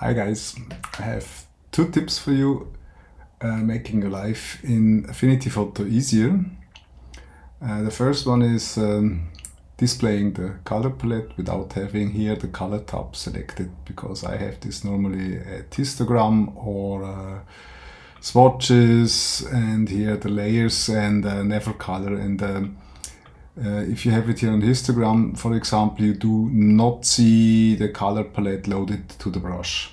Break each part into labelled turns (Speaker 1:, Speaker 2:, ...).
Speaker 1: Hi guys, I have two tips for you making your life in Affinity Photo easier. The first one is displaying the color palette without having here the color tab selected, because I have this normally at histogram or swatches, and here the layers and never color. And if you have it here on histogram, for example, you do not see the color palette loaded to the brush.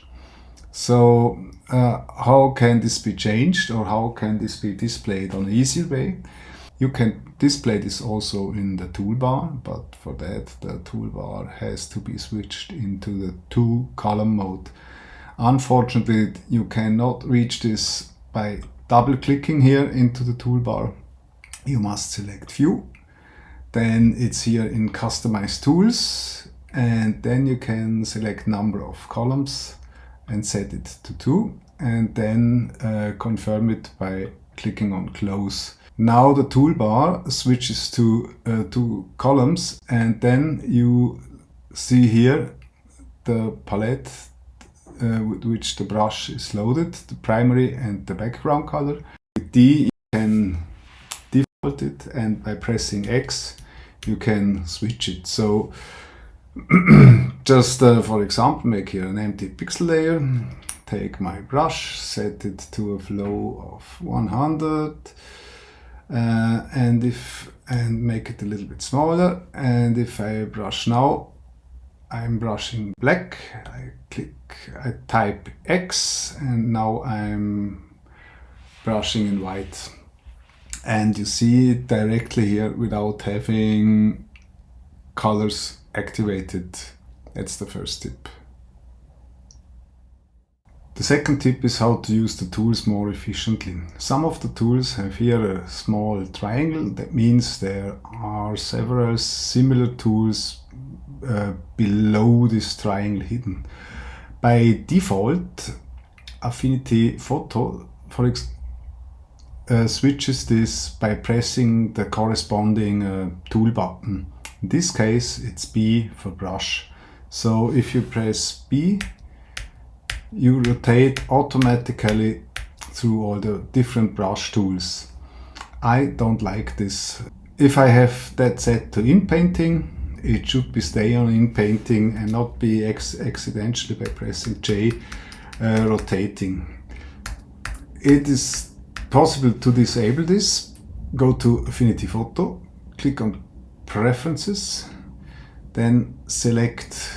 Speaker 1: So how can this be changed, or how can this be displayed on an easier way? You can display this also in the toolbar, but for that the toolbar has to be switched into the 2-column mode. Unfortunately, you cannot reach this by double clicking here into the toolbar. You must select View. Then it's here in Customize Tools, and then you can select number of columns and set it to 2, and then confirm it by clicking on Close. Now the toolbar switches to 2 columns, and then you see here the palette with which the brush is loaded, the primary and the background color. With D you can default it, and by pressing X you can switch it. So just for example, make here an empty pixel layer, take my brush, set it to a flow of 100 and make it a little bit smaller. And if I brush now, I'm brushing black, I type X, and now I'm brushing in white. And you see it directly here without having colors activated. That's the first tip. The second tip is how to use the tools more efficiently. Some of the tools have here a small triangle. That means there are several similar tools below this triangle hidden. By default, Affinity Photo switches this by pressing the corresponding tool button. In this case it's B for brush. So if you press B, you rotate automatically through all the different brush tools. I don't like this. If I have that set to in painting, it should be stay on in painting and not be accidentally by pressing J rotating. It is possible to disable this. Go to Affinity Photo, click on Preferences, then select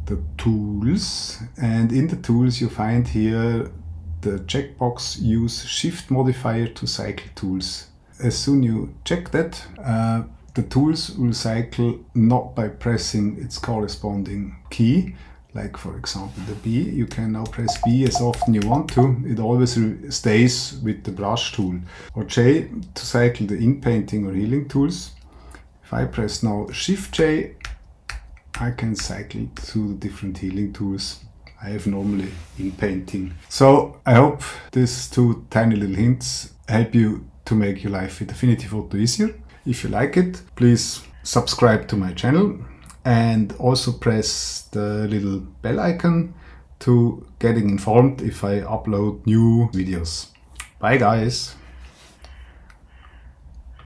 Speaker 1: the tools, and in the tools you find here the checkbox Use Shift Modifier to cycle tools. As soon you check that, the tools will cycle not by pressing its corresponding key, like for example the B. You can now press B as often you want to, it always stays with the brush tool. Or J to cycle the in-painting or healing tools. If I press now Shift J, I can cycle through the different healing tools I have normally in painting. So I hope these two tiny little hints help you to make your life with Affinity Photo easier. If you like it, please subscribe to my channel, and also press the little bell icon to getting informed if I upload new videos. Bye guys!